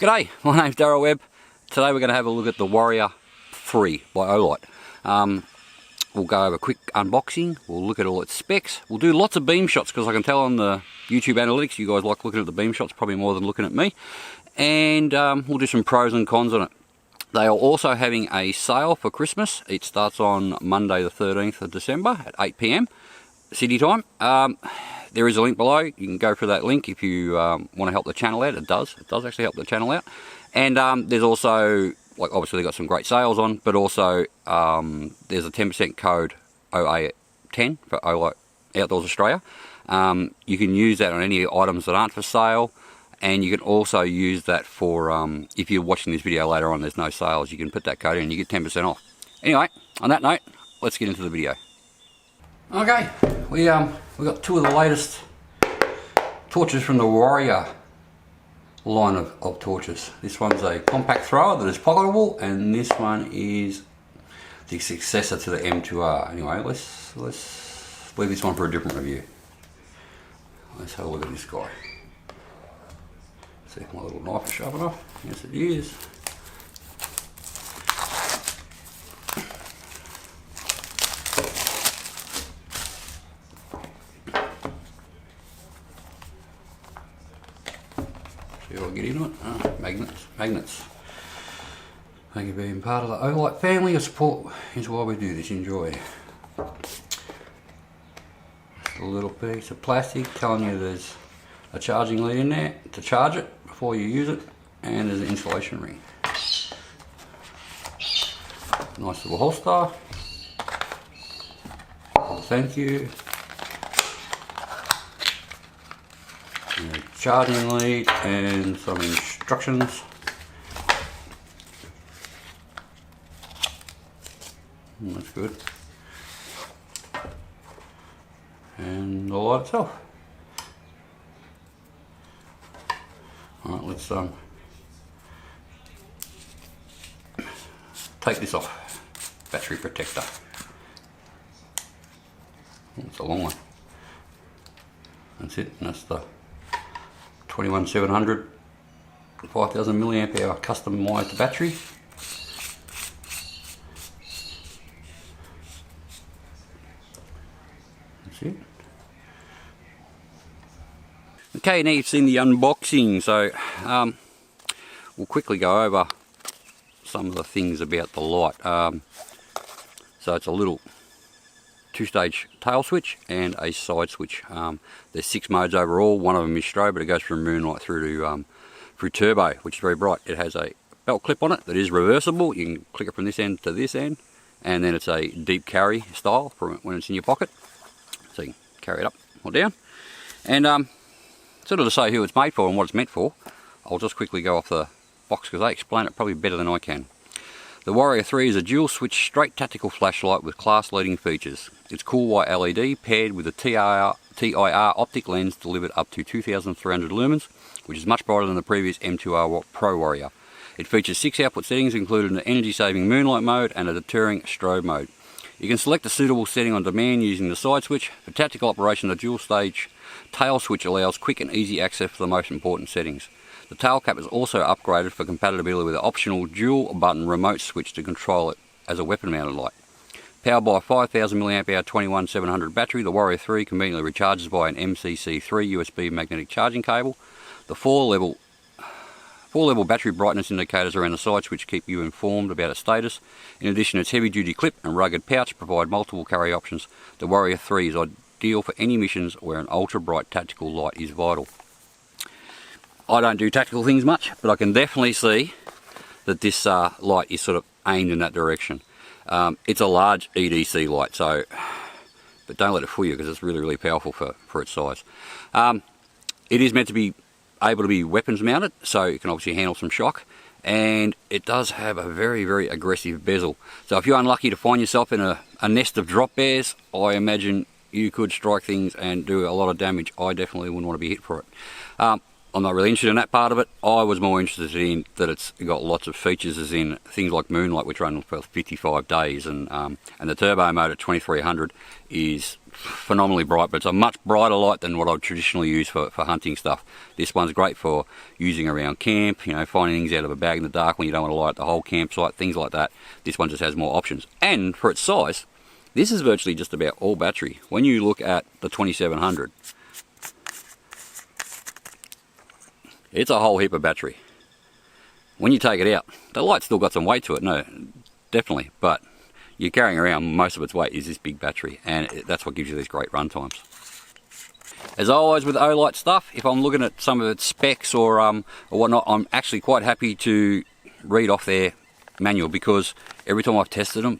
G'day, my name's Darryl Webb. Today we're going to have a look at the I1R 3 by Olight. We'll go over a quick unboxing, we'll look at all its specs, we'll do lots of beam shots because I can tell on the YouTube analytics you guys like looking at the beam shots probably more than looking at me. And we'll do some pros and cons on it. They are also having a sale for Christmas. It starts on Monday the 13th of December at 8 PM City time. There is a link below. You can go for that link if you want to help the channel out. It does actually help the channel out. And there's also, like, obviously they've got some great sales on, but also there's a 10% code OA10 for Olight Outdoors Australia. You can use that on any items that aren't for sale, and you can also use that for if you're watching this video later on, there's no sales, you can put that code in and you get 10% off. Anyway, on that note, let's get into the video. Okay, we got two of the latest torches from the I1R line of torches. This one's a compact thrower that is pocketable, and this one is the successor to the M2R. Anyway, let's leave this one for a different review. Let's have a look at this guy. See if my little knife is sharp enough. Yes, it is. See what I get into it? Magnets. Thank you for being part of the Olight family. Your support is why we do this. Enjoy. Just a little piece of plastic telling you there's a charging lead in there to charge it before you use it, and there's an insulation ring. Nice little holster. Thank you. And a charging lead and some instructions. That's good. And the light itself. Alright, let's take this off. Battery protector. It's a long one. That's it, and that's the 21700 5000 milliamp hour customized battery. That's it. Okay, now you've seen the unboxing, so we'll quickly go over some of the things about the light. So it's a little two-stage tail switch and a side switch. There's 6 modes overall. One of them is strobe, but it goes from moonlight through to through turbo, which is very bright. It has a belt clip on it that is reversible. You can click it from this end to this end, and then it's a deep carry style for when it's in your pocket, so you can carry it up or down. And sort of to say who it's made for and what it's meant for, I'll just quickly go off the box because they explain it probably better than I can. The I1R 3 is a dual switch straight tactical flashlight with class leading features. Its cool white LED paired with a TIR optic lens delivered up to 2300 lumens, which is much brighter than the previous M2R Pro I1R. It features 6 output settings, including an energy saving moonlight mode and a deterring strobe mode. You can select a suitable setting on demand using the side switch. For tactical operation, the dual stage tail switch allows quick and easy access for the most important settings. The tail cap is also upgraded for compatibility with an optional dual button remote switch to control it as a weapon mounted light. Powered by a 5000 mAh 21700 battery, the I1R 3 conveniently recharges by an MCC3 USB magnetic charging cable. The four level battery brightness indicators around the side switch keep you informed about its status. In addition, its heavy duty clip and rugged pouch provide multiple carry options. The I1R 3 is ideal for any missions where an ultra bright tactical light is vital. I don't do tactical things much, but I can definitely see that this light is sort of aimed in that direction. It's a large EDC light, so, but don't let it fool you because it's really, really powerful for its size. It is meant to be able to be weapons mounted, so it can obviously handle some shock, and it does have a very, very aggressive bezel. So if you're unlucky to find yourself in a nest of drop bears, I imagine you could strike things and do a lot of damage. I definitely wouldn't want to be hit for it. I'm not really interested in that part of it. I was more interested in that it's got lots of features, as in things like Moonlight, which run for 55 days, and the turbo mode at 2300 is phenomenally bright, but it's a much brighter light than what I'd traditionally use for hunting stuff. This one's great for using around camp, you know, finding things out of a bag in the dark when you don't want to light the whole campsite, things like that. This one just has more options. And for its size, this is virtually just about all battery. When you look at the 2700, it's a whole heap of battery. When you take it out, the light's still got some weight to it, no, definitely, but you're carrying around most of its weight is this big battery, and that's what gives you these great run times. As always with Olight stuff, if I'm looking at some of its specs or whatnot, I'm actually quite happy to read off their manual, because every time I've tested them,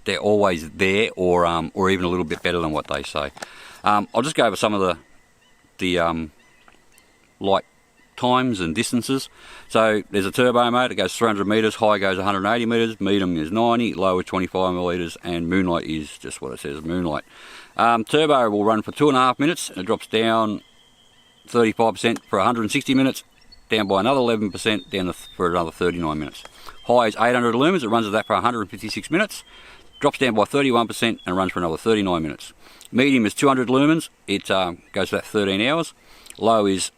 they're always there, or even a little bit better than what they say. I'll just go over some of the light times and distances. So there's a turbo mode, it goes 300 meters, high goes 180 meters, medium is 90, low is 25 milliliters, and Moonlight is just what it says, Moonlight. Turbo will run for 2.5 minutes, and it drops down 35% for 160 minutes, down by another 11%, down for another 39 minutes. High is 800 lumens, it runs at that for 156 minutes, drops down by 31% and runs for another 39 minutes. Medium is 200 lumens, it goes for that 13 hours. Low is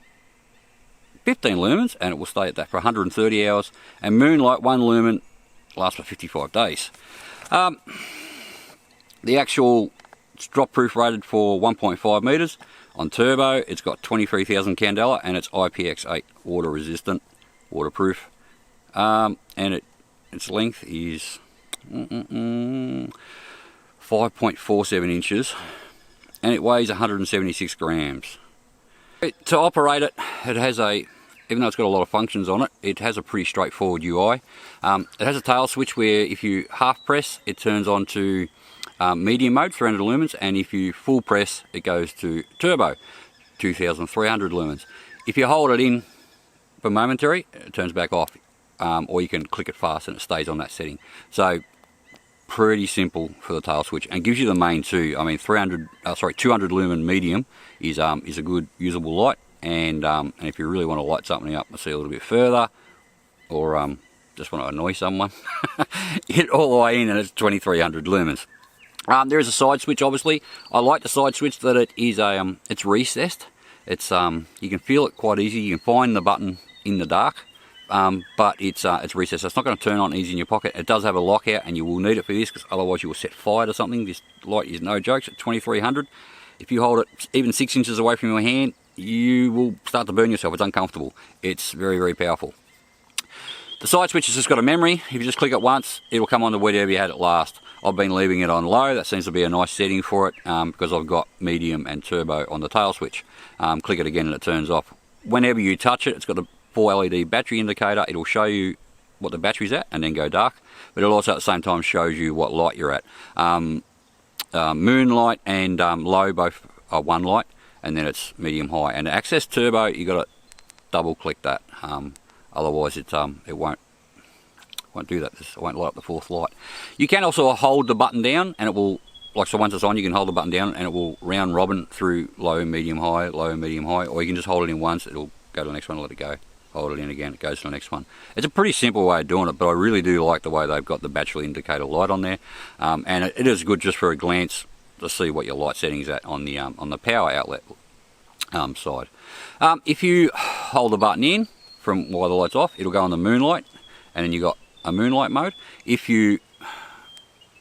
15 lumens, and it will stay at that for 130 hours. And Moonlight, 1 lumen, lasts for 55 days. The actual drop proof rated for 1.5 meters. On turbo, it's got 23,000 candela, and it's IPX8 water resistant, waterproof. And its length is 5.47 inches, and it weighs 176 grams. To operate it, it has even though it's got a lot of functions on it, it has a pretty straightforward UI. It has a tail switch where if you half press, it turns on to medium mode, 300 lumens, and if you full press, it goes to turbo, 2300 lumens. If you hold it in for momentary, it turns back off, or you can click it fast and it stays on that setting. So pretty simple for the tail switch, and gives you the main two. I mean, 200 lumen medium is a good usable light, and if you really want to light something up and see a little bit further, or just want to annoy someone, hit all the way in, and it's 2300 lumens. There is a side switch, obviously. I like the side switch that it is it's recessed. It's you can feel it quite easy. You can find the button in the dark. But it's recessed, so it's not going to turn on easy in your pocket. It does have a lockout, and you will need it for this, because otherwise you will set fire to something. This light is no jokes at 2300. If you hold it even 6 inches away from your hand, you will start to burn yourself. It's uncomfortable. It's very, very powerful. The side switch has just got a memory. If you just click it once, it'll come on to wherever you had it last. I've been leaving it on low. That seems to be a nice setting for it, because I've got medium and turbo on the tail switch. Click it again and it turns off. Whenever you touch it, it's got a 4 LED battery indicator. It'll show you what the battery's at and then go dark, but it'll also at the same time shows you what light you're at. Moonlight and low both are one light, and then it's medium high. And to access turbo, you got to double click that, otherwise it won't do that. It won't light up the fourth light. You can also hold the button down, and it will, like, so once it's on, you can hold the button down and it will round robin through low, medium, high, or you can just hold it in once, it'll go to the next one and let it go. Hold it in again, it goes to the next one. It's a pretty simple way of doing it, but I really do like the way they've got the battery indicator light on there, and it is good just for a glance to see what your light settings at on the power outlet side. If you hold the button in from while the light's off, it'll go on the Moonlight, and then you got a Moonlight mode. If you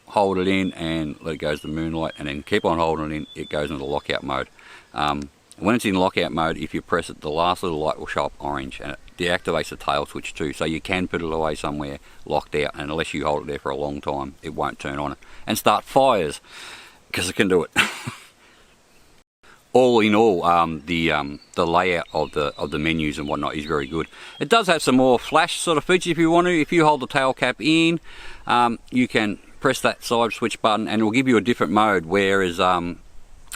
hold it in and let it go to the Moonlight, and then keep on holding it in, it goes into the lockout mode. When it's in lockout mode, if you press it, the last little light will show up orange, and it deactivates the tail switch too, so you can put it away somewhere locked out, and unless you hold it there for a long time, it won't turn on and start fires, because it can do it. All in all, the layout of the menus and whatnot is very good. It does have some more flash sort of features if you want to. If you hold the tail cap in, you can press that side switch button, and it will give you a different mode, whereas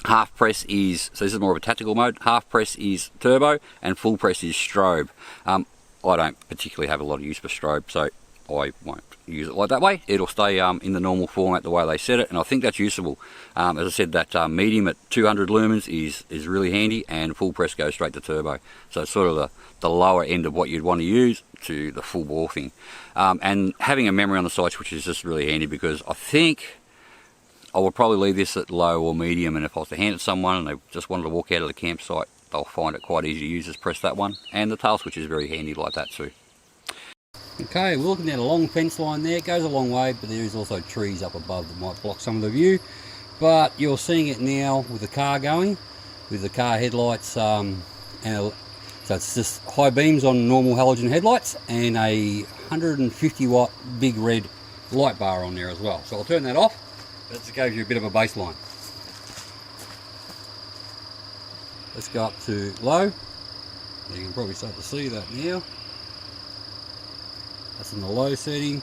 half press is, so this is more of a tactical mode, half press is turbo, and full press is strobe. I don't particularly have a lot of use for strobe, so I won't use it like that way. It'll stay in the normal format the way they set it, and I think that's useful. As I said, that medium at 200 lumens is really handy, and full press goes straight to turbo. So it's sort of the lower end of what you'd want to use to the full bore thing. And having a memory on the sights, which is just really handy, because I think I would probably leave this at low or medium, and if I was to hand it to someone and they just wanted to walk out of the campsite, they'll find it quite easy to use. Just press that one, and the tail switch is very handy like that too. Okay, we're looking at a long fence line there. It goes a long way, but there is also trees up above that might block some of the view. But you're seeing it now with the car going, with the car headlights, so it's just high beams on normal halogen headlights, and a 150 watt big red light bar on there as well. So I'll turn that off. That just gives you a bit of a baseline. Let's go up to low. You can probably start to see that now. That's in the low setting.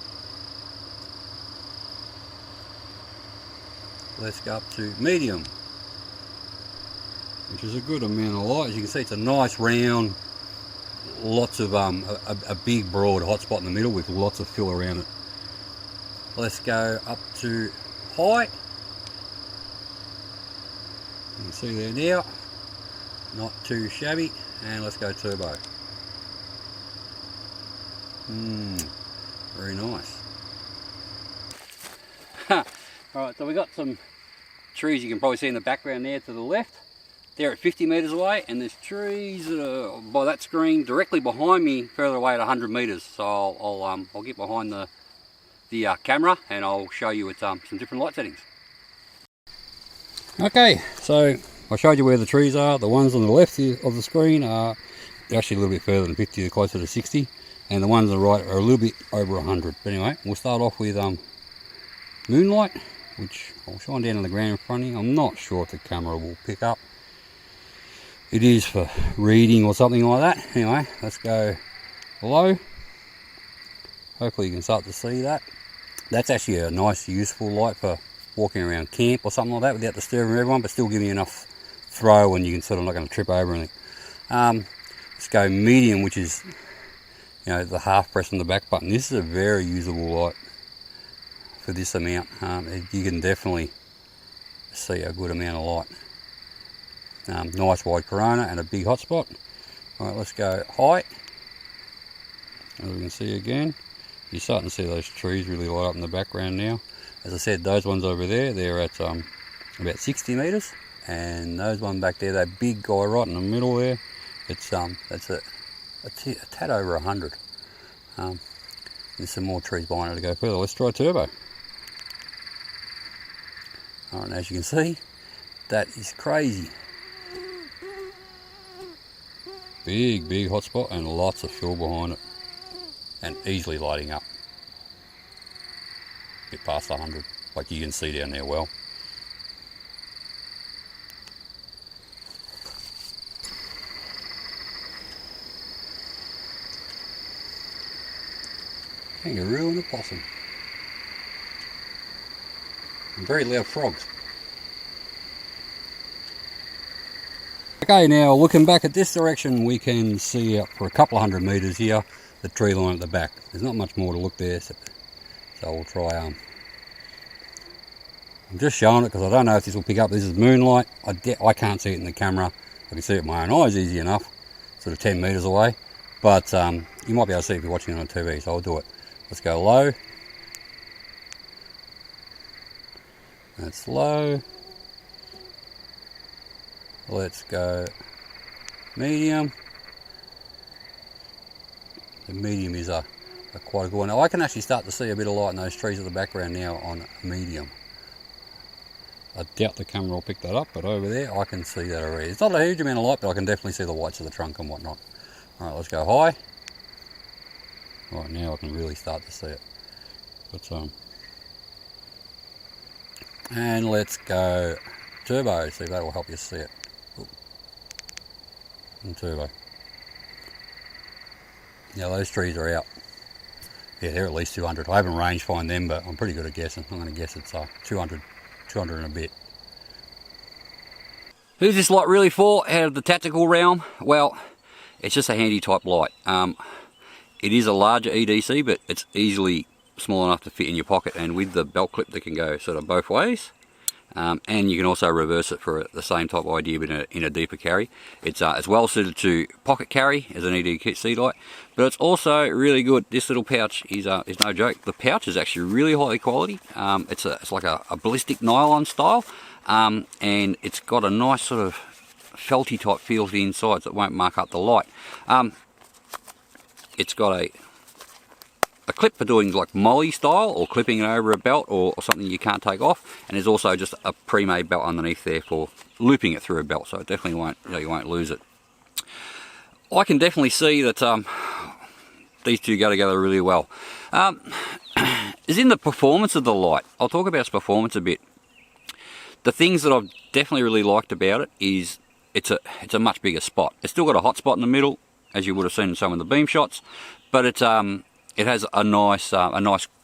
Let's go up to medium, which is a good amount of light. As you can see, it's a nice round, lots of a big broad hotspot in the middle with lots of fill around it. Let's go up to high. You can see there now, not too shabby. And let's go turbo. Very nice. Alright, so we got some trees you can probably see in the background there to the left. They're at 50 metres away, and there's trees that are by that screen directly behind me further away at 100 metres. So I'll get behind the camera and I'll show you with some different light settings. Okay, so I showed you where the trees are. The ones on the left of the screen are actually a little bit further than 50, they're closer to 60. And the ones on the right are a little bit over 100. But anyway, we'll start off with moonlight, which I'll shine down on the ground in front of you. I'm not sure if the camera will pick up. It is for reading or something like that. Anyway, let's go low. Hopefully you can start to see that. That's actually a nice, useful light for walking around camp or something like that without disturbing everyone, but still giving you enough throw and you can sort of not going to trip over anything. Let's go medium, which is, you know, the half press on the back button. This is a very usable light for this amount. You can definitely see a good amount of light. Nice wide corona and a big hotspot. Alright, let's go high. As we can see again, you're starting to see those trees really light up in the background now. As I said, those ones over there, they're at about 60 metres, and those one back there, that big guy right in the middle there, it's that's a tad over 100. There's some more trees behind it to go further. Let's try turbo. Alright, as you can see, that is crazy. Big hotspot and lots of fill behind it, and easily lighting up. Bit past 100, like you can see down there well. Kangaroo and a possum. And very loud frogs. Okay, now looking back at this direction, we can see up for a couple of 100 metres here the tree line at the back. There's not much more to look there, so we'll try. I'm just showing it because I don't know if this will pick up. This is moonlight. I can't see it in the camera. I can see it with my own eyes easy enough, sort of 10 metres away. But you might be able to see it if you're watching it on TV, so I'll do it. Let's go low. That's low. Let's go medium. The medium is a quite a good one. Now I can actually start to see a bit of light in those trees at the background now on medium. I doubt the camera will pick that up, but over there I can see that already. It's not a huge amount of light, but I can definitely see the whites of the trunk and whatnot. Alright, let's go high. Right, now I can really start to see it. But and let's go turbo, see if that will help you see it. Ooh. And turbo. Now those trees are out. Yeah, they're at least 200. I haven't range find them, but I'm pretty good at guessing. I'm going to guess it's 200 and a bit. Who's this light really for out of the tactical realm? Well, it's just a handy type light. It is a larger EDC, but it's easily small enough to fit in your pocket, and with the belt clip that can go sort of both ways. And you can also reverse it for the same type of idea, but in a deeper carry. It's well suited to pocket carry as an EDC light, but it's also really good. This little pouch is no joke. The pouch is actually really high quality. It's like a ballistic nylon style, and it's got a nice sort of felty type feel to the inside, so it won't mark up the light. It's got a clip for doing like molly style, or clipping it over a belt, or something you can't take off, and there's also just a pre-made belt underneath there for looping it through a belt, so it definitely won't, you won't lose it. I can definitely see that these two go together really well. Is in the performance of the light. I'll talk about its performance a bit. The things that I've definitely really liked about it is it's a much bigger spot. It's still got a hot spot in the middle, as you would have seen in some of the beam shots, but it has a nice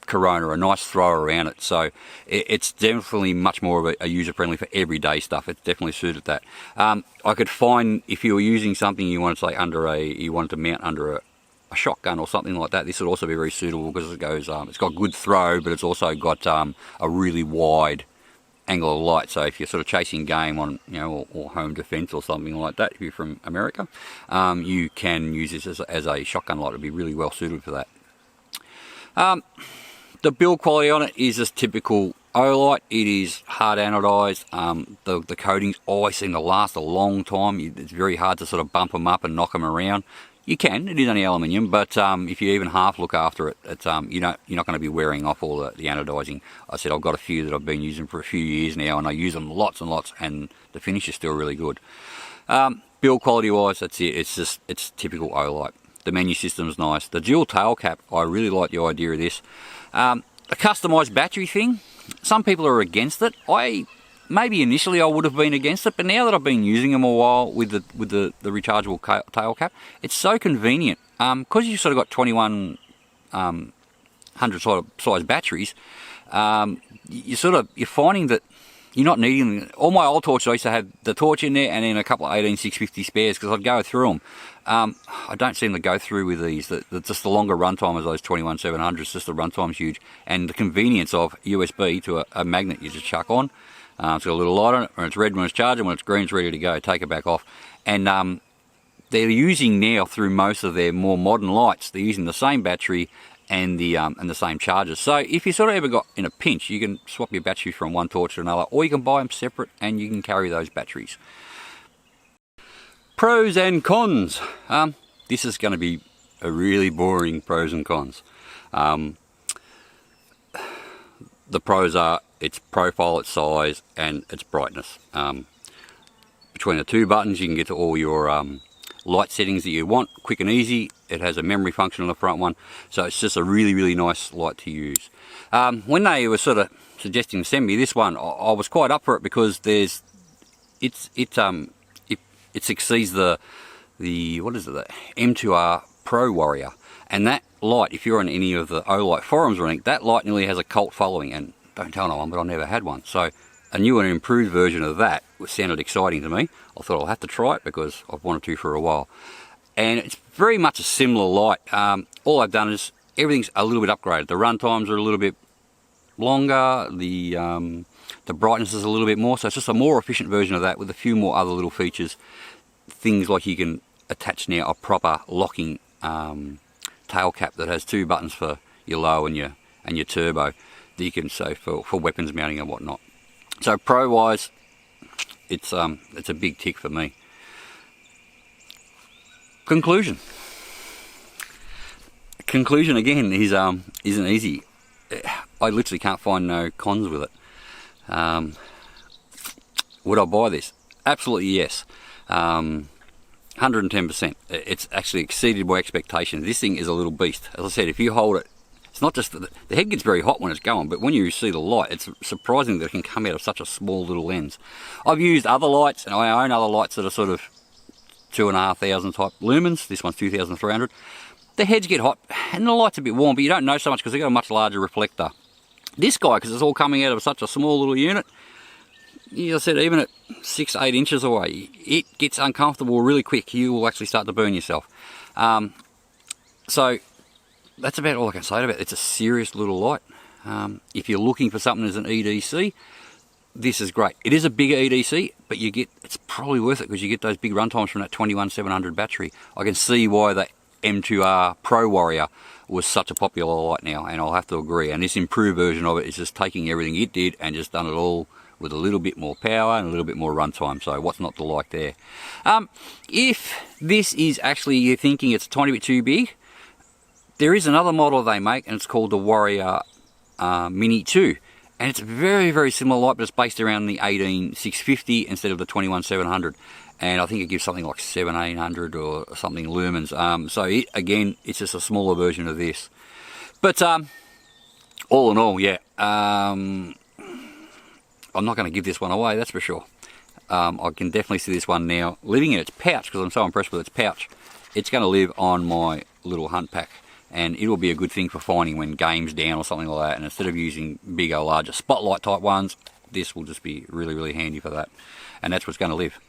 corona, a nice throw around it, so it's definitely much more of a user-friendly for everyday stuff. It's definitely suited that. I could find if you were using something you wanted to say you wanted to mount under a shotgun or something like that, this would also be very suitable because it goes, it's got good throw, but it's also got a really wide angle of light. So if you're sort of chasing game on, or home defense or something like that, if you're from America, you can use this as a shotgun light. It'd be really well suited for that. The build quality on it is just typical Olight. It is hard anodized. The coatings always seem to last a long time. It's very hard to sort of bump them up and knock them around. You can, it is only aluminium, but if you even half look after it, you're not going to be wearing off all the anodizing. I said I've got a few that I've been using for a few years now, and I use them lots and lots, and the finish is still really good. Build quality wise, that's it. It's typical Olight. The menu system's nice. The dual tail cap, I really like the idea of this. A customized battery thing, some people are against it. Maybe initially I would have been against it, but now that I've been using them a while with the rechargeable tail cap, it's so convenient. Because you've sort of got 2100 size batteries, you're finding that you're not needing them. All my old torches, I used to have the torch in there and then a couple of 18650 spares because I'd go through them. I don't seem to go through with these. Just the longer runtime as those 21700s, just the runtime's huge, and the convenience of USB to a magnet you just chuck on. It's got a little light on it, when it's red when it's charging, when it's green it's ready to go, take it back off. And they're using now, through most of their more modern lights, they're using the same battery and the same chargers. So if you sort of ever got in a pinch, you can swap your battery from one torch to another, or you can buy them separate and you can carry those batteries. Pros and cons. This is going to be a really boring pros and cons. The pros are its profile, its size, and its brightness. Between the two buttons you can get to all your light settings that you want, quick and easy. It has a memory function on the front one, so it's just a really nice light to use. When they were sort of suggesting to send me this one, I was quite up for it because it succeeds the M2R Pro Warrior, and that light, if you're on any of the Olight forums or anything, that light nearly has a cult following, and don't tell no one, but I never had one. So a new and improved version of that sounded exciting to me. I thought I'll have to try it because I've wanted to for a while. And it's very much a similar light. All I've done is everything's a little bit upgraded. The run times are a little bit longer, the brightness is a little bit more, so it's just a more efficient version of that with a few more other little features. Things like you can attach now a proper locking tail cap that has two buttons for your low and your turbo that you can say for weapons mounting and whatnot. So pro wise, it's a big tick for me. Conclusion again isn't easy. I literally can't find no cons with it. Would I buy this? Absolutely yes. 110%. It's actually exceeded my expectations. This thing is a little beast. As I said, if you hold it, it's not just the head gets very hot when it's going, but when you see the light, it's surprising that it can come out of such a small little lens. I've used other lights, and I own other lights that are sort of 2,500 type lumens. This one's 2,300. The heads get hot, and the light's a bit warm, but you don't know so much because they've got a much larger reflector. This guy, because it's all coming out of such a small little unit, as I said, even at 6-8 inches away, it gets uncomfortable really quick. You will actually start to burn yourself. So that's about all I can say about it. It's a serious little light. If you're looking for something as an EDC, this is great. It is a bigger EDC, but it's probably worth it because you get those big run times from that 21700 battery. I can see why the M2R Pro Warrior was such a popular light now, and I'll have to agree. And this improved version of it is just taking everything it did and just done it all with a little bit more power and a little bit more runtime. So what's not to like there? If this is actually, you're thinking it's a tiny bit too big, there is another model they make, and it's called the Warrior Mini 2. And it's a very, very similar light, but it's based around the 18650 instead of the 21700. And I think it gives something like 1700 or something lumens. So again, it's just a smaller version of this. But all in all, yeah, I'm not going to give this one away, that's for sure. I can definitely see this one now living in its pouch, because I'm so impressed with its pouch. It's going to live on my little hunt pack, and it will be a good thing for finding when game's down or something like that. And instead of using bigger, larger spotlight type ones, this will just be really, really handy for that. And that's what's going to live.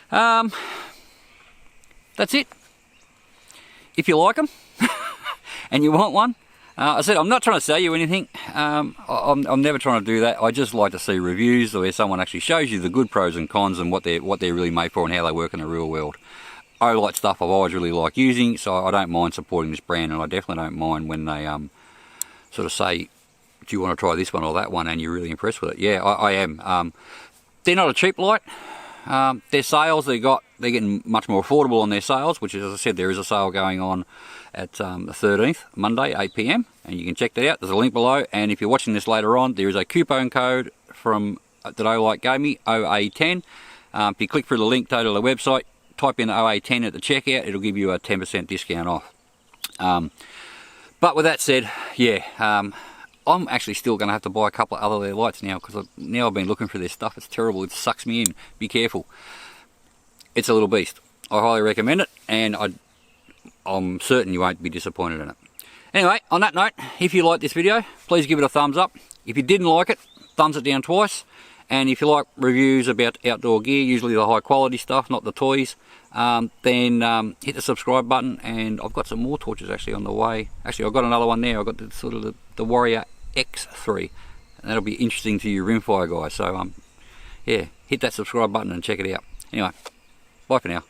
That's it. If you like them and you want one, I said I'm not trying to sell you anything. I'm never trying to do that. I just like to see reviews where someone actually shows you the good pros and cons and what they're really made for and how they work in the real world. Olight stuff I've always really liked using, so I don't mind supporting this brand, and I definitely don't mind when they sort of say, do you want to try this one or that one, and you're really impressed with it. Yeah, I am. They're not a cheap light. Their sales they're getting much more affordable on their sales, which is, as I said, there is a sale going on at the 13th, Monday, 8 PM, and you can check that out. There's a link below, and if you're watching this later on, there is a coupon code from that Olight gave me, OA10. If you click through the link, go to the website, type in OA10 at the checkout, it'll give you a 10% discount off. But with that said, yeah, I'm actually still going to have to buy a couple of other of their lights now, because I've been looking for their stuff. It's terrible. It sucks me in. Be careful. It's a little beast. I highly recommend it, and I'm certain you won't be disappointed in it. Anyway, on that note, if you liked this video, please give it a thumbs up. If you didn't like it, thumbs it down twice. And if you like reviews about outdoor gear, usually the high quality stuff, not the toys, then hit the subscribe button. And I've got some more torches actually on the way. Actually, I've got another one there. I've got the Warrior X3, and that'll be interesting to you rimfire guys. So yeah, hit that subscribe button and check it out. Anyway, bye for now.